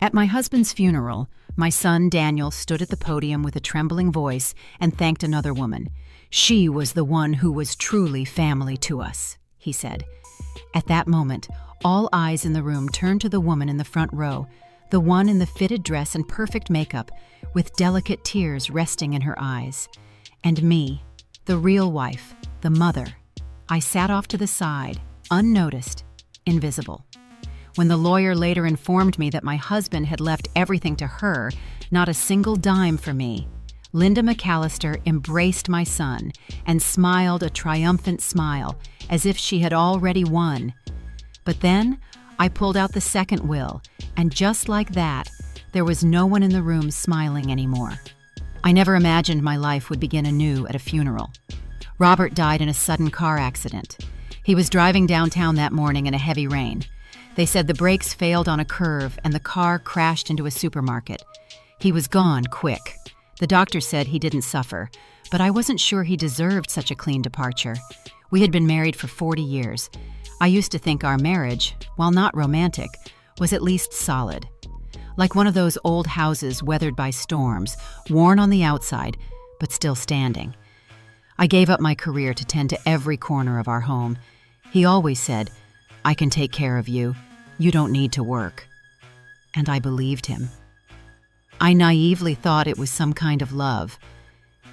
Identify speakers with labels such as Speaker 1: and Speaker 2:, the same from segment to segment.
Speaker 1: At my husband's funeral, my son Daniel stood at the podium with a trembling voice and thanked another woman. "She was the one who was truly family to us," he said. At that moment, all eyes in the room turned to the woman in the front row, the one in the fitted dress and perfect makeup, with delicate tears resting in her eyes. And me, the real wife, the mother. I sat off to the side, unnoticed, invisible. When the lawyer later informed me that my husband had left everything to her, not a single dime for me, Linda McAllister embraced my son and smiled a triumphant smile, as if she had already won. But then I pulled out the second will, and just like that, there was no one in the room smiling anymore. I never imagined my life would begin anew at a funeral. Robert died in a sudden car accident. He was driving downtown that morning in a heavy rain. They said the brakes failed on a curve and the car crashed into a supermarket. He was gone quick. The doctor said he didn't suffer, but I wasn't sure he deserved such a clean departure. We had been married for 40 years. I used to think our marriage, while not romantic, was at least solid. Like one of those old houses weathered by storms, worn on the outside, but still standing. I gave up my career to tend to every corner of our home. He always said, "I can take care of you. You don't need to work." And I believed him. I naively thought it was some kind of love.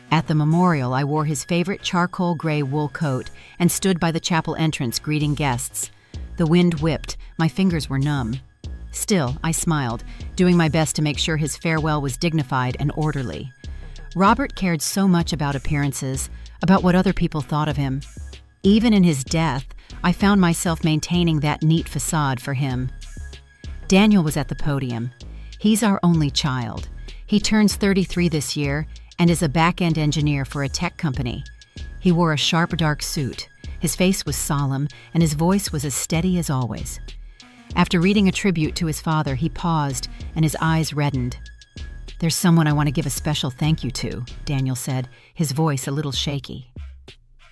Speaker 1: At the memorial, I wore his favorite charcoal gray wool coat and stood by the chapel entrance greeting guests. The wind whipped, my fingers were numb. Still, I smiled, doing my best to make sure his farewell was dignified and orderly. Robert cared so much about appearances, about what other people thought of him. Even in his death, I found myself maintaining that neat facade for him. Daniel was at the podium. He's our only child. He turns 33 this year and is a back-end engineer for a tech company. He wore a sharp, dark suit. His face was solemn, and his voice was as steady as always. After reading a tribute to his father, he paused, and his eyes reddened. "There's someone I want to give a special thank you to," Daniel said, his voice a little shaky.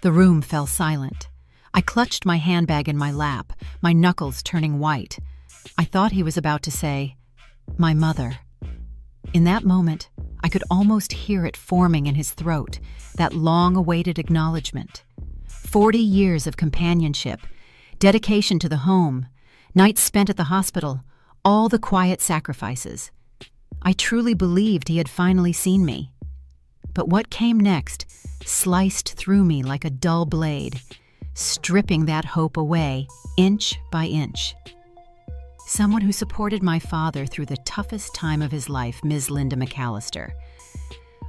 Speaker 1: The room fell silent. I clutched my handbag in my lap, my knuckles turning white. I thought he was about to say, "My mother." In that moment, I could almost hear it forming in his throat, that long-awaited acknowledgement. 40 years of companionship, dedication to the home, nights spent at the hospital, all the quiet sacrifices. I truly believed he had finally seen me. But what came next sliced through me like a dull blade, stripping that hope away, inch by inch. Someone who supported my father through the toughest time of his life, Ms. Linda McAllister.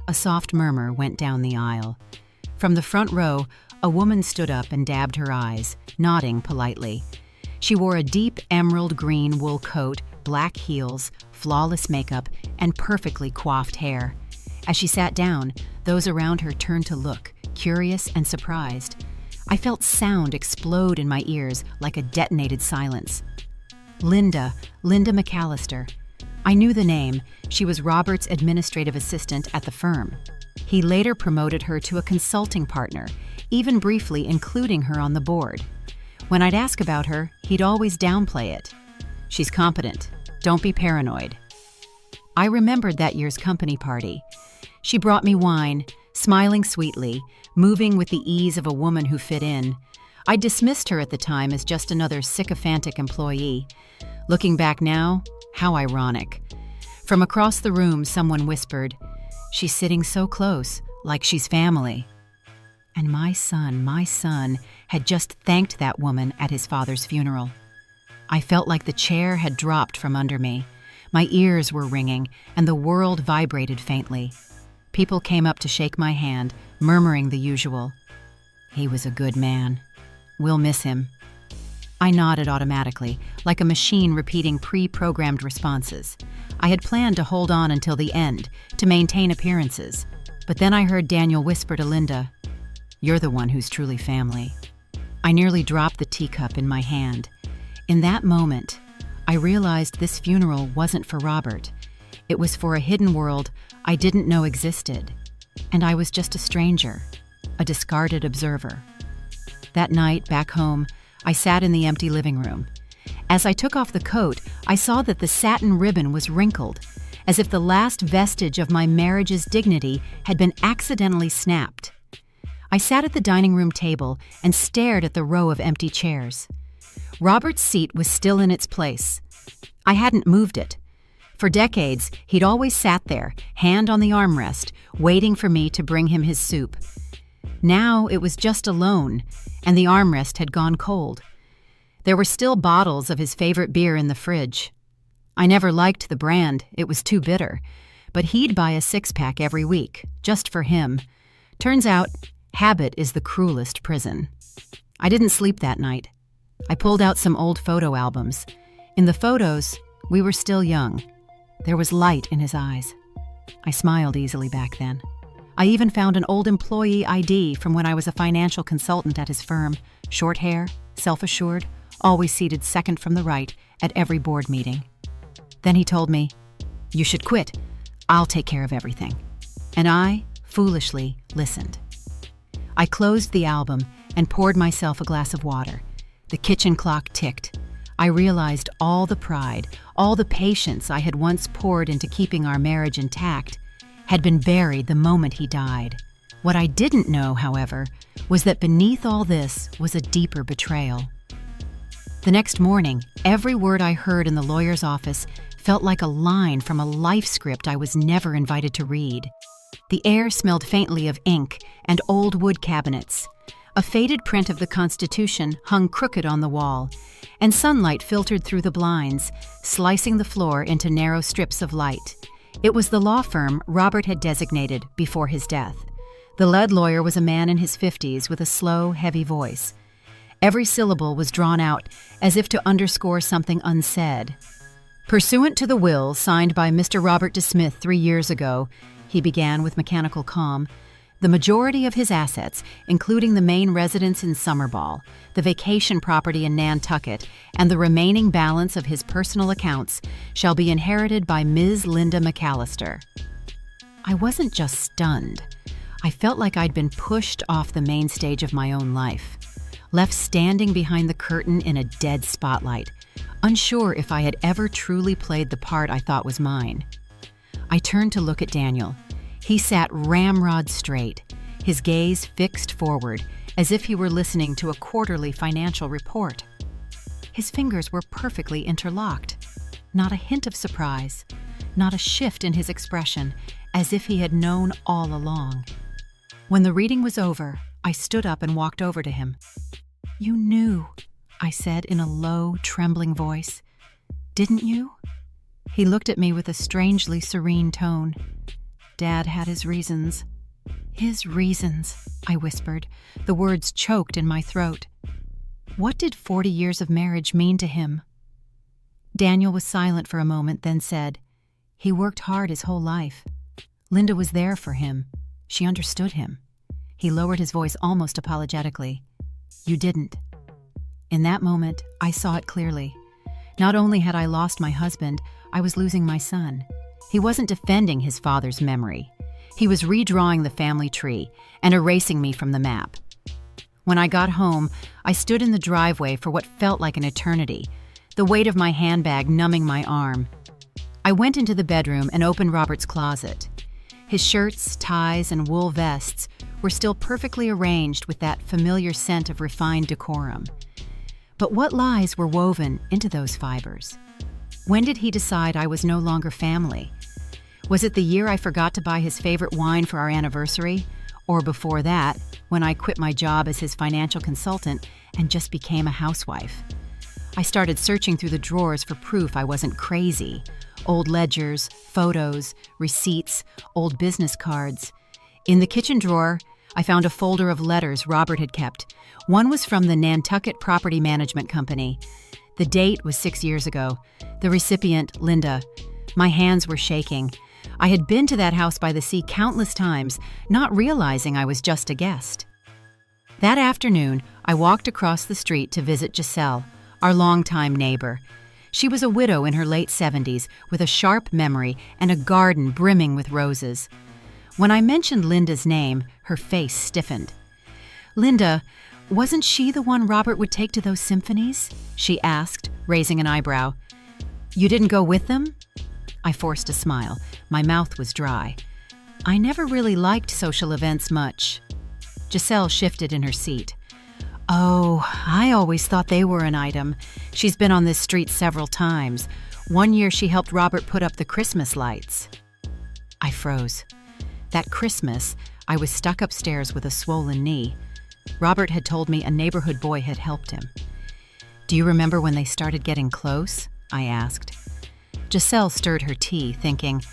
Speaker 1: A soft murmur went down the aisle. From the front row, a woman stood up and dabbed her eyes, nodding politely. She wore a deep emerald green wool coat, black heels, flawless makeup, and perfectly coiffed hair. As she sat down, those around her turned to look, curious and surprised. I felt sound explode in my ears like a detonated silence. Linda McAllister. I knew the name. She was Robert's administrative assistant at the firm. He later promoted her to a consulting partner, even briefly including her on the board. When I'd ask about her, he'd always downplay it. "She's competent. Don't be paranoid." I remembered that year's company party. She brought me wine, smiling sweetly, moving with the ease of a woman who fit in. I dismissed her at the time as just another sycophantic employee. Looking back now, how ironic. From across the room, someone whispered, "She's sitting so close, like she's family." And my son had just thanked that woman at his father's funeral. I felt like the chair had dropped from under me. My ears were ringing, and the world vibrated faintly. People came up to shake my hand, murmuring the usual. "He was a good man. We'll miss him." I nodded automatically, like a machine repeating pre-programmed responses. I had planned to hold on until the end, to maintain appearances. But then I heard Daniel whisper to Linda, "You're the one who's truly family." I nearly dropped the teacup in my hand. In that moment, I realized this funeral wasn't for Robert. It was for a hidden world I didn't know existed. And I was just a stranger, a discarded observer. That night, back home, I sat in the empty living room. As I took off the coat, I saw that the satin ribbon was wrinkled, as if the last vestige of my marriage's dignity had been accidentally snapped. I sat at the dining room table and stared at the row of empty chairs. Robert's seat was still in its place. I hadn't moved it. For decades, he'd always sat there, hand on the armrest, waiting for me to bring him his soup. Now it was just alone, and the armrest had gone cold. There were still bottles of his favorite beer in the fridge. I never liked the brand, it was too bitter, but he'd buy a six-pack every week, just for him. Turns out, habit is the cruelest prison. I didn't sleep that night. I pulled out some old photo albums. In the photos, we were still young. There was light in his eyes. I smiled easily back then. I even found an old employee ID from when I was a financial consultant at his firm. Short hair, self-assured, always seated second from the right at every board meeting. Then he told me, "You should quit. I'll take care of everything." And I, foolishly, listened. I closed the album and poured myself a glass of water. The kitchen clock ticked. I realized all the pride, all the patience I had once poured into keeping our marriage intact had been buried the moment he died. What I didn't know, however, was that beneath all this was a deeper betrayal. The next morning, every word I heard in the lawyer's office felt like a line from a life script I was never invited to read. The air smelled faintly of ink and old wood cabinets. A faded print of the Constitution hung crooked on the wall, and sunlight filtered through the blinds, slicing the floor into narrow strips of light. It was the law firm Robert had designated before his death. The lead lawyer was a man in his 50s with a slow, heavy voice. Every syllable was drawn out as if to underscore something unsaid. Pursuant to the will signed by Mr. Robert DeSmith 3 years ago, he began with mechanical calm, the majority of his assets, including the main residence in Summerball, the vacation property in Nantucket, and the remaining balance of his personal accounts, shall be inherited by Ms. Linda McAllister. I wasn't just stunned. I felt like I'd been pushed off the main stage of my own life, left standing behind the curtain in a dead spotlight, unsure if I had ever truly played the part I thought was mine. I turned to look at Daniel. He sat ramrod straight, his gaze fixed forward, as if he were listening to a quarterly financial report. His fingers were perfectly interlocked. Not a hint of surprise, not a shift in his expression, as if he had known all along. When the reading was over, I stood up and walked over to him. "You knew," I said in a low, trembling voice. "Didn't you?" He looked at me with a strangely serene tone. "Dad had his reasons." "His reasons," I whispered, the words choked in my throat. What did 40 years of marriage mean to him? Daniel was silent for a moment, then said, "He worked hard his whole life. Linda was there for him. She understood him." He lowered his voice almost apologetically. "You didn't." In that moment, I saw it clearly. Not only had I lost my husband, I was losing my son. He wasn't defending his father's memory. He was redrawing the family tree and erasing me from the map. When I got home, I stood in the driveway for what felt like an eternity, the weight of my handbag numbing my arm. I went into the bedroom and opened Robert's closet. His shirts, ties, and wool vests were still perfectly arranged with that familiar scent of refined decorum. But what lies were woven into those fibers? When did he decide I was no longer family? Was it the year I forgot to buy his favorite wine for our anniversary? Or before that, when I quit my job as his financial consultant and just became a housewife? I started searching through the drawers for proof I wasn't crazy. Old ledgers, photos, receipts, old business cards. In the kitchen drawer, I found a folder of letters Robert had kept. One was from the Nantucket Property Management Company. The date was 6 years ago. The recipient, Linda. My hands were shaking. I had been to that house by the sea countless times, not realizing I was just a guest. That afternoon, I walked across the street to visit Giselle, our longtime neighbor. She was a widow in her late 70s with a sharp memory and a garden brimming with roses. When I mentioned Linda's name, her face stiffened. "Linda, Wasn't she the one Robert would take to those symphonies? She asked, raising an eyebrow. You didn't go with them? I forced a smile. My mouth was dry. I never really liked social events much. Giselle shifted in her seat. Oh, I always thought they were an item. She's been on this street several times. One year she helped Robert put up the Christmas lights. I froze. That Christmas, I was stuck upstairs with a swollen knee. Robert had told me a neighborhood boy had helped him. Do you remember when they started getting close? I asked. Giselle stirred her tea, thinking,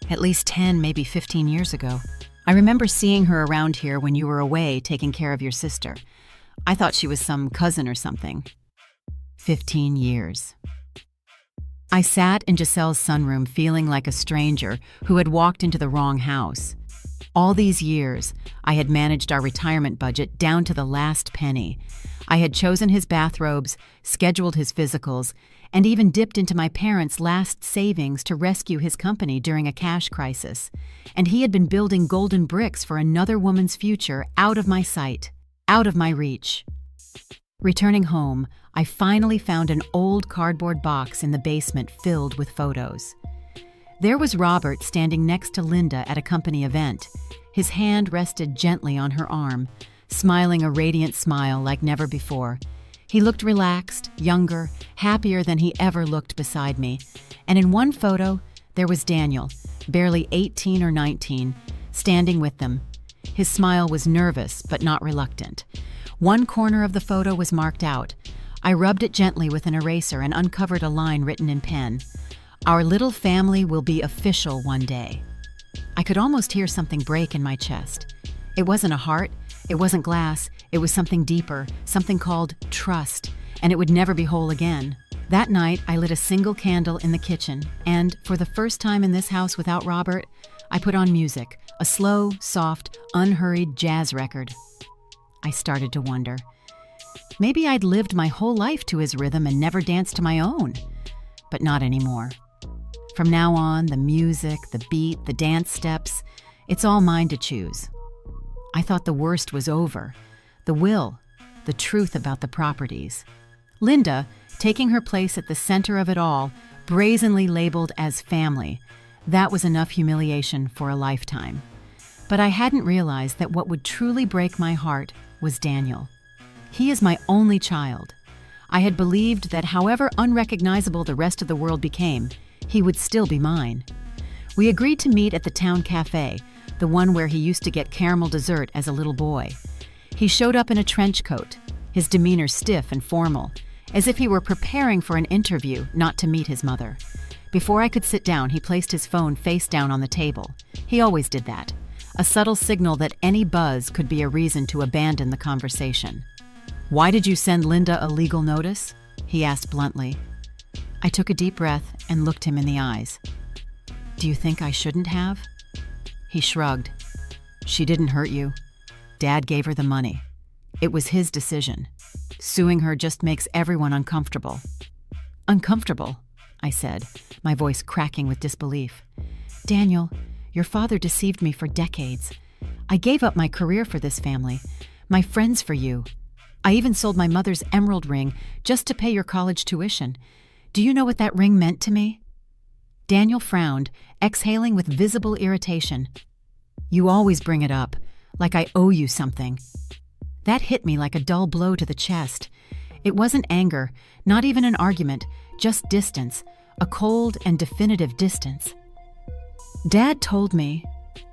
Speaker 1: at least 10, maybe 15 years ago. I remember seeing her around here when you were away taking care of your sister. I thought she was some cousin or something. 15 years. I sat in Giselle's sunroom feeling like a stranger who had walked into the wrong house. All these years, I had managed our retirement budget down to the last penny. I had chosen his bathrobes, scheduled his physicals, and even dipped into my parents' last savings to rescue his company during a cash crisis. And he had been building golden bricks for another woman's future out of my sight, out of my reach. Returning home, I finally found an old cardboard box in the basement filled with photos. There was Robert standing next to Linda at a company event. His hand rested gently on her arm, smiling a radiant smile like never before. He looked relaxed, younger, happier than he ever looked beside me. And in one photo, there was Daniel, barely 18 or 19, standing with them. His smile was nervous but not reluctant. One corner of the photo was marked out. I rubbed it gently with an eraser and uncovered a line written in pen. Our little family will be official one day. I could almost hear something break in my chest. It wasn't a heart, it wasn't glass, it was something deeper, something called trust, and it would never be whole again. That night, I lit a single candle in the kitchen, and for the first time in this house without Robert, I put on music, a slow, soft, unhurried jazz record. I started to wonder. Maybe I'd lived my whole life to his rhythm and never danced to my own. But not anymore. From now on, the music, the beat, the dance steps, it's all mine to choose. I thought the worst was over. The will, the truth about the properties. Linda, taking her place at the center of it all, brazenly labeled as family. That was enough humiliation for a lifetime. But I hadn't realized that what would truly break my heart was Daniel. He is my only child. I had believed that however unrecognizable the rest of the world became, he would still be mine. We agreed to meet at the town cafe, the one where he used to get caramel dessert as a little boy. He showed up in a trench coat, his demeanor stiff and formal, as if he were preparing for an interview, not to meet his mother. Before I could sit down, he placed his phone face down on the table. He always did that, a subtle signal that any buzz could be a reason to abandon the conversation. Why did you send Linda a legal notice? He asked bluntly. I took a deep breath and looked him in the eyes. Do you think I shouldn't have? He shrugged. She didn't hurt you. Dad gave her the money. It was his decision. Suing her just makes everyone uncomfortable. Uncomfortable, I said, my voice cracking with disbelief. Daniel, your father deceived me for decades. I gave up my career for this family, my friends for you. I even sold my mother's emerald ring just to pay your college tuition. Do you know what that ring meant to me? Daniel frowned, exhaling with visible irritation. You always bring it up, like I owe you something. That hit me like a dull blow to the chest. It wasn't anger, not even an argument, just distance, a cold and definitive distance. Dad told me,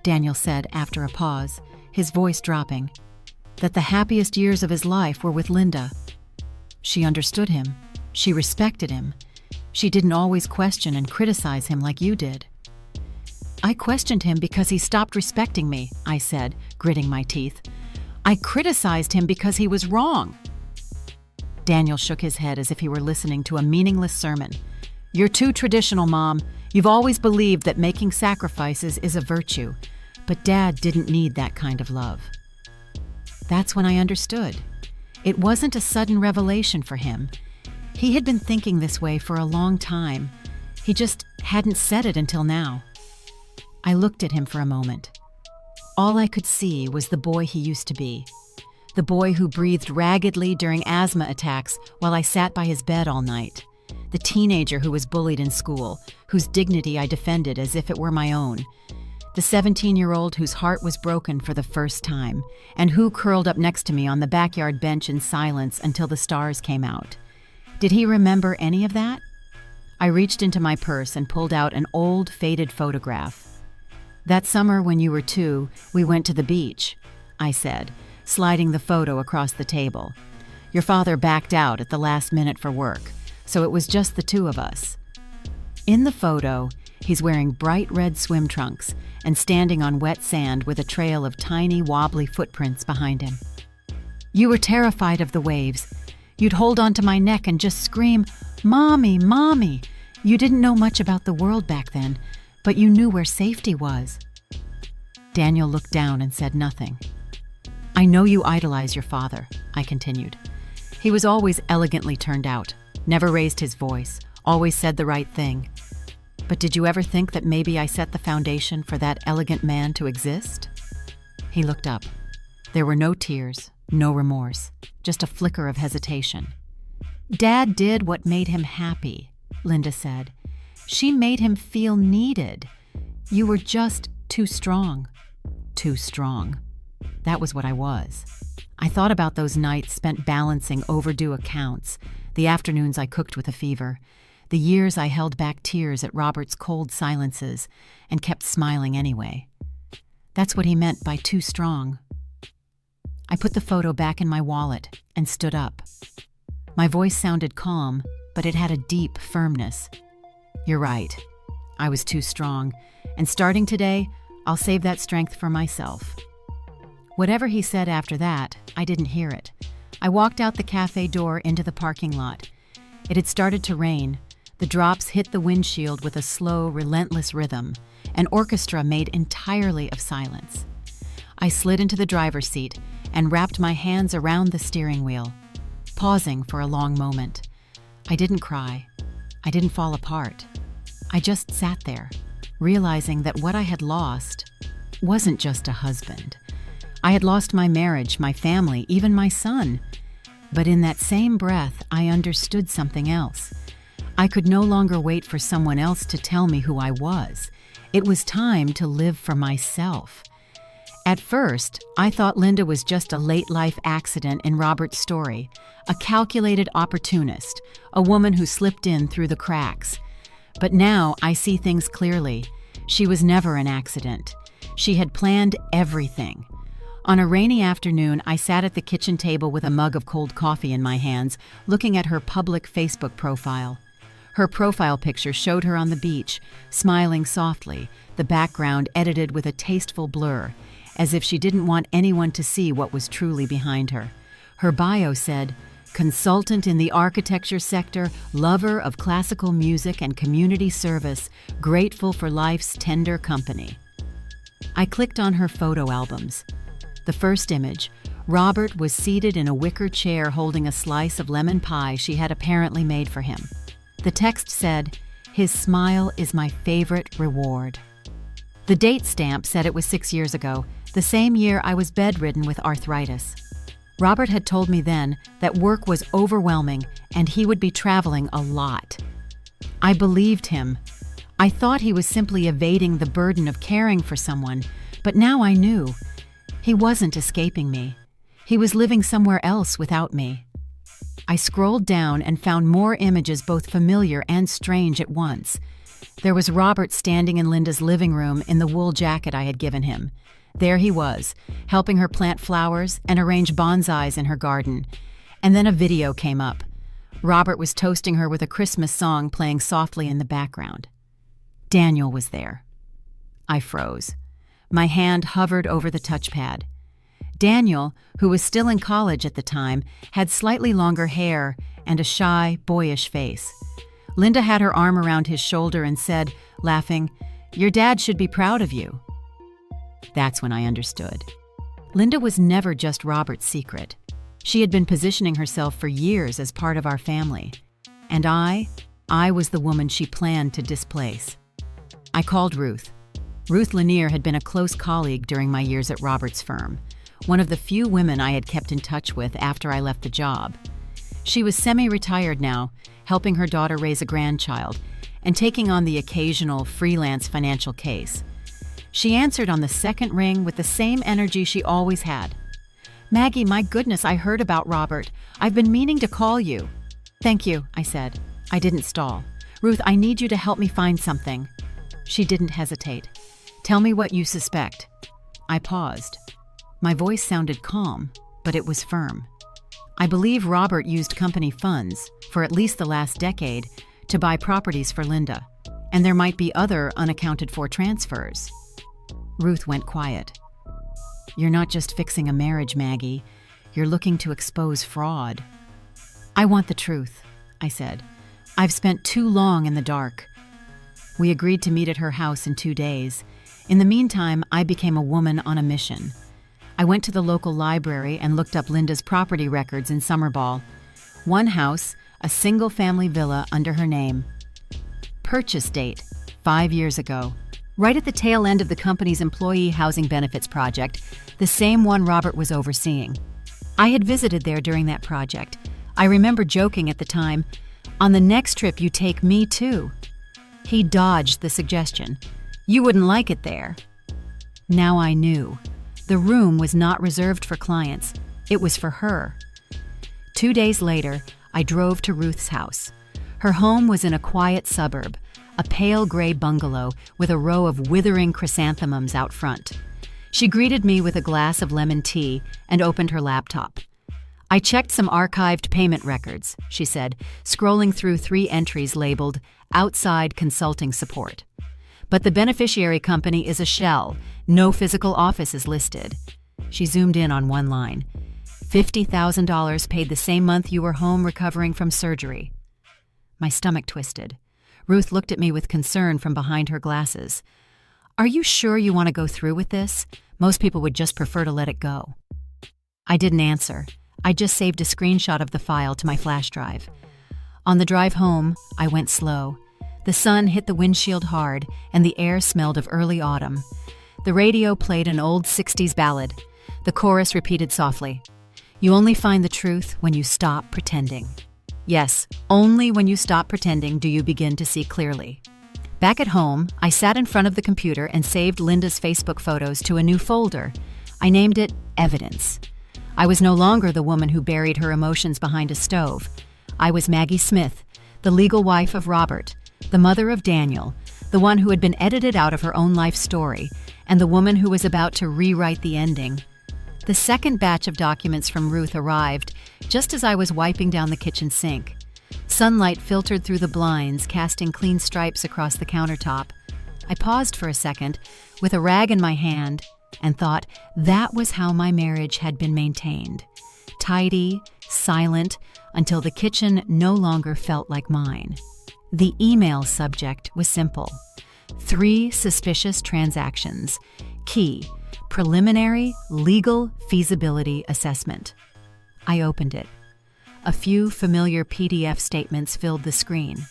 Speaker 1: Daniel said after a pause, his voice dropping, that the happiest years of his life were with Linda. She understood him. She respected him. She didn't always question and criticize him like you did. I questioned him because he stopped respecting me, I said, gritting my teeth. I criticized him because he was wrong. Daniel shook his head as if he were listening to a meaningless sermon. You're too traditional, Mom. You've always believed that making sacrifices is a virtue, but Dad didn't need that kind of love. That's when I understood. It wasn't a sudden revelation for him. He had been thinking this way for a long time. He just hadn't said it until now. I looked at him for a moment. All I could see was the boy he used to be. The boy who breathed raggedly during asthma attacks while I sat by his bed all night. The teenager who was bullied in school, whose dignity I defended as if it were my own. The 17-year-old whose heart was broken for the first time, and who curled up next to me on the backyard bench in silence until the stars came out. Did he remember any of that? I reached into my purse and pulled out an old, faded photograph. "That summer when you were 2, we went to the beach," I said, sliding the photo across the table. "Your father backed out at the last minute for work, so it was just the 2 of us." In the photo, he's wearing bright red swim trunks and standing on wet sand with a trail of tiny, wobbly footprints behind him. "You were terrified of the waves. You'd hold onto my neck and just scream, 'Mommy, Mommy!' You didn't know much about the world back then, but you knew where safety was." Daniel looked down and said nothing. "I know you idolize your father," I continued. "He was always elegantly turned out, never raised his voice, always said the right thing. But did you ever think that maybe I set the foundation for that elegant man to exist?" He looked up. There were no tears, no remorse, just a flicker of hesitation. "Dad did what made him happy," Linda said. "She made him feel needed. You were just too strong." Too strong. That was what I was. I thought about those nights spent balancing overdue accounts, the afternoons I cooked with a fever, the years I held back tears at Robert's cold silences and kept smiling anyway. That's what he meant by too strong. I put the photo back in my wallet and stood up. My voice sounded calm, but it had a deep firmness. "You're right. I was too strong, and starting today, I'll save that strength for myself." Whatever he said after that, I didn't hear it. I walked out the cafe door into the parking lot. It had started to rain. The drops hit the windshield with a slow, relentless rhythm, an orchestra made entirely of silence. I slid into the driver's seat and wrapped my hands around the steering wheel, pausing for a long moment. I didn't cry. I didn't fall apart. I just sat there, realizing that what I had lost wasn't just a husband. I had lost my marriage, my family, even my son. But in that same breath, I understood something else. I could no longer wait for someone else to tell me who I was. It was time to live for myself. At first, I thought Linda was just a late-life accident in Robert's story, a calculated opportunist, a woman who slipped in through the cracks. But now I see things clearly. She was never an accident. She had planned everything. On a rainy afternoon, I sat at the kitchen table with a mug of cold coffee in my hands, looking at her public Facebook profile. Her profile picture showed her on the beach, smiling softly, the background edited with a tasteful blur, as if she didn't want anyone to see what was truly behind her. Her bio said, "Consultant in the architecture sector, lover of classical music and community service, grateful for life's tender company." I clicked on her photo albums. The first image, Robert was seated in a wicker chair holding a slice of lemon pie she had apparently made for him. The text said, "His smile is my favorite reward." The date stamp said it was 6 years ago, the same year I was bedridden with arthritis. Robert had told me then that work was overwhelming and he would be traveling a lot. I believed him. I thought he was simply evading the burden of caring for someone, but now I knew. He wasn't escaping me. He was living somewhere else without me. I scrolled down and found more images both familiar and strange at once. There was Robert standing in Linda's living room in the wool jacket I had given him. There he was, helping her plant flowers and arrange bonsais in her garden. And then a video came up. Robert was toasting her with a Christmas song playing softly in the background. Daniel was there. I froze. My hand hovered over the touchpad. Daniel, who was still in college at the time, had slightly longer hair and a shy, boyish face. Linda had her arm around his shoulder and said, laughing, "Your dad should be proud of you." That's when I understood. Linda was never just Robert's secret. She had been positioning herself for years as part of our family. And I was the woman she planned to displace. I called Ruth. Ruth Lanier had been a close colleague during my years at Robert's firm. one of the few women I had kept in touch with after I left the job. She was semi-retired now, helping her daughter raise a grandchild, and taking on the occasional freelance financial case. She answered on the second ring with the same energy she always had. "Maggie, my goodness, I heard about Robert. I've been meaning to call you." "Thank you," I said. I didn't stall. "Ruth, I need you to help me find something." She didn't hesitate. "Tell me what you suspect." I paused. My voice sounded calm, but it was firm. "I believe Robert used company funds, for at least the last decade, to buy properties for Linda, and there might be other unaccounted-for transfers." Ruth went quiet. "You're not just fixing a marriage, Maggie. You're looking to expose fraud." "I want the truth," I said. "I've spent too long in the dark." We agreed to meet at her house in 2 days. In the meantime, I became a woman on a mission. I went to the local library and looked up Linda's property records in Summerball. One house, a single-family villa under her name. Purchase date, 5 years ago. Right at the tail end of the company's employee housing benefits project, the same one Robert was overseeing. I had visited there during that project. I remember joking at the time, "On the next trip you take me too." He dodged the suggestion. "You wouldn't like it there." Now I knew. The room was not reserved for clients. It was for her. 2 days later, I drove to Ruth's house. Her home was in a quiet suburb, a pale gray bungalow with a row of withering chrysanthemums out front. She greeted me with a glass of lemon tea and opened her laptop. "I checked some archived payment records," she said, scrolling through 3 entries labeled "Outside Consulting Support." "But the beneficiary company is a shell. No physical office is listed." She zoomed in on one line. $50,000 paid the same month you were home recovering from surgery. My stomach twisted. Ruth looked at me with concern from behind her glasses. "Are you sure you want to go through with this? Most people would just prefer to let it go." I didn't answer. I just saved a screenshot of the file to my flash drive. On the drive home, I went slow. The sun hit the windshield hard, and the air smelled of early autumn. The radio played an old 60s ballad. The chorus repeated softly, "You only find the truth when you stop pretending." Yes, only when you stop pretending do you begin to see clearly. Back at home, I sat in front of the computer and saved Linda's Facebook photos to a new folder. I named it Evidence. I was no longer the woman who buried her emotions behind a stove. I was Maggie Smith, the legal wife of Robert, the mother of Daniel, the one who had been edited out of her own life story, and the woman who was about to rewrite the ending. The second batch of documents from Ruth arrived just as I was wiping down the kitchen sink. Sunlight filtered through the blinds, casting clean stripes across the countertop. I paused for a second, with a rag in my hand, and thought that was how my marriage had been maintained. Tidy, silent, until the kitchen no longer felt like mine. The email subject was simple. 3 suspicious transactions. Key, preliminary legal feasibility assessment. I opened it. A few familiar PDF statements filled the screen.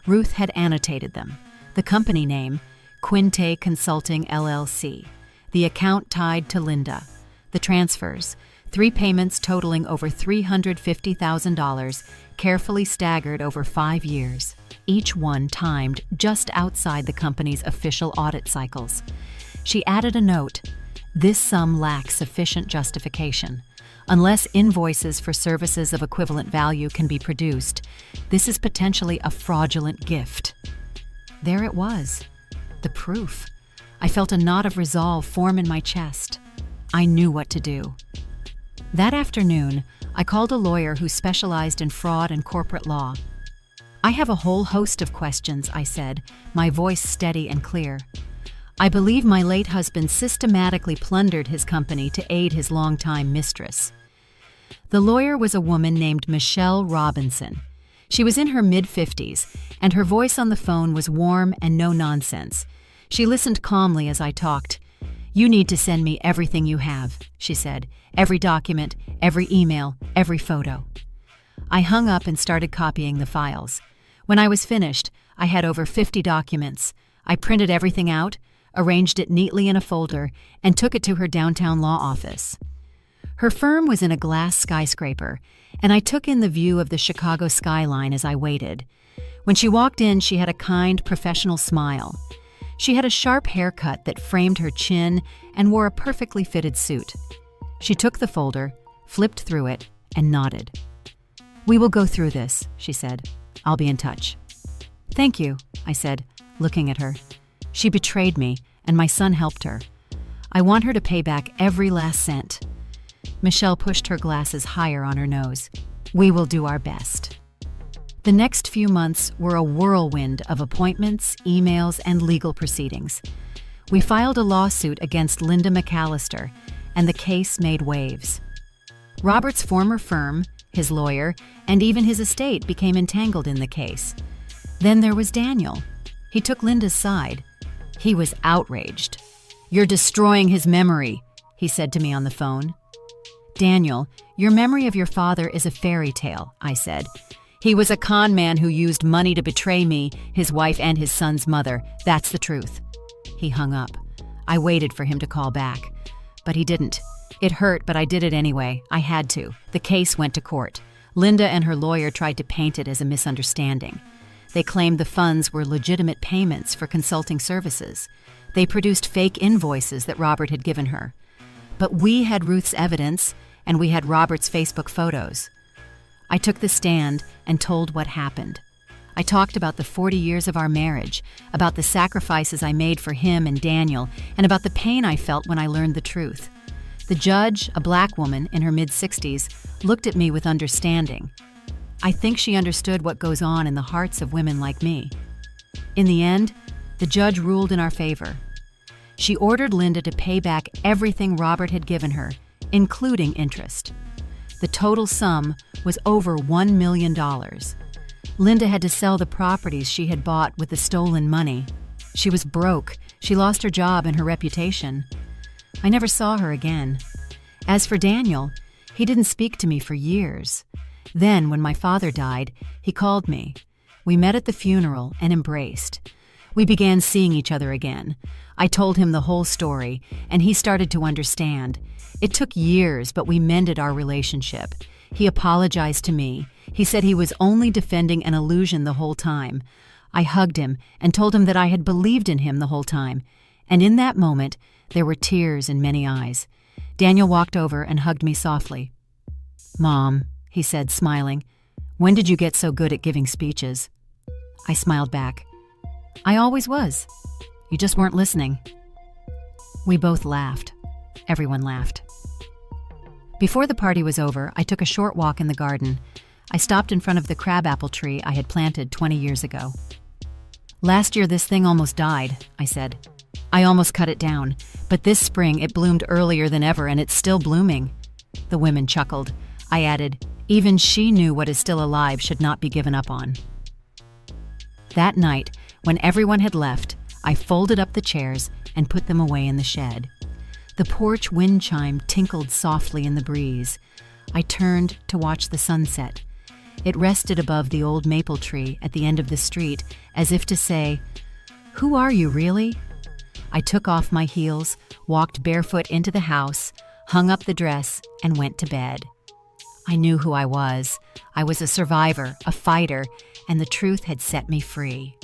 Speaker 1: Ruth had annotated them. The company name, Quinte Consulting LLC. The account tied to Linda. The transfers, 3 payments totaling over $350,000, carefully staggered over 5 years. Each one timed just outside the company's official audit cycles. She added a note. This sum lacks sufficient justification. Unless invoices for services of equivalent value can be produced, this is potentially a fraudulent gift. There it was. The proof. I felt a knot of resolve form in my chest. I knew what to do. That afternoon, I called a lawyer who specialized in fraud and corporate law. "I have a whole host of questions," I said, my voice steady and clear. "I believe my late husband systematically plundered his company to aid his longtime mistress." The lawyer was a woman named Michelle Robinson. She was in her mid-50s, and her voice on the phone was warm and no nonsense. She listened calmly as I talked. "You need to send me everything you have," she said. "Every document, every email, every photo." I hung up and started copying the files. When I was finished, I had over 50 documents. I printed everything out, arranged it neatly in a folder, and took it to her downtown law office. Her firm was in a glass skyscraper, and I took in the view of the Chicago skyline as I waited. When she walked in, she had a kind, professional smile. She had a sharp haircut that framed her chin and wore a perfectly fitted suit. She took the folder, flipped through it, and nodded. "We will go through this," she said. "I'll be in touch." "Thank you," I said, looking at her. She betrayed me, and my son helped her. I want her to pay back every last cent. Michelle pushed her glasses higher on her nose. "We will do our best." The next few months were a whirlwind of appointments, emails, and legal proceedings. We filed a lawsuit against Linda McAllister, and the case made waves. Robert's former firm, his lawyer, and even his estate became entangled in the case. Then there was Daniel. He took Linda's side. He was outraged. "You're destroying his memory," he said to me on the phone. "Daniel, your memory of your father is a fairy tale," I said. "He was a con man who used money to betray me, his wife, and his son's mother. That's the truth." He hung up. I waited for him to call back, but he didn't. It hurt, but I did it anyway. I had to. The case went to court. Linda and her lawyer tried to paint it as a misunderstanding. They claimed the funds were legitimate payments for consulting services. They produced fake invoices that Robert had given her. But we had Ruth's evidence, and we had Robert's Facebook photos. I took the stand and told what happened. I talked about the 40 years of our marriage, about the sacrifices I made for him and Daniel, and about the pain I felt when I learned the truth. The judge, a black woman in her mid-60s, looked at me with understanding. I think she understood what goes on in the hearts of women like me. In the end, the judge ruled in our favor. She ordered Linda to pay back everything Robert had given her, including interest. The total sum was over $1 million. Linda had to sell the properties she had bought with the stolen money. She was broke. She lost her job and her reputation. I never saw her again. As for Daniel, he didn't speak to me for years. Then, when my father died, he called me. We met at the funeral and embraced. We began seeing each other again. I told him the whole story, and he started to understand. It took years, but we mended our relationship. He apologized to me. He said he was only defending an illusion the whole time. I hugged him and told him that I had believed in him the whole time. And in that moment, there were tears in many eyes. Daniel walked over and hugged me softly. "Mom," he said, smiling, "when did you get so good at giving speeches?" I smiled back. "I always was. You just weren't listening." We both laughed. Everyone laughed. Before the party was over, I took a short walk in the garden. I stopped in front of the crabapple tree I had planted 20 years ago. "Last year this thing almost died," I said. "I almost cut it down, but this spring it bloomed earlier than ever and it's still blooming." The women chuckled. I added, "Even she knew what is still alive should not be given up on." That night, when everyone had left, I folded up the chairs and put them away in the shed. The porch wind chime tinkled softly in the breeze. I turned to watch the sunset. It rested above the old maple tree at the end of the street, as if to say, "Who are you, really?" I took off my heels, walked barefoot into the house, hung up the dress, and went to bed. I knew who I was. I was a survivor, a fighter, and the truth had set me free.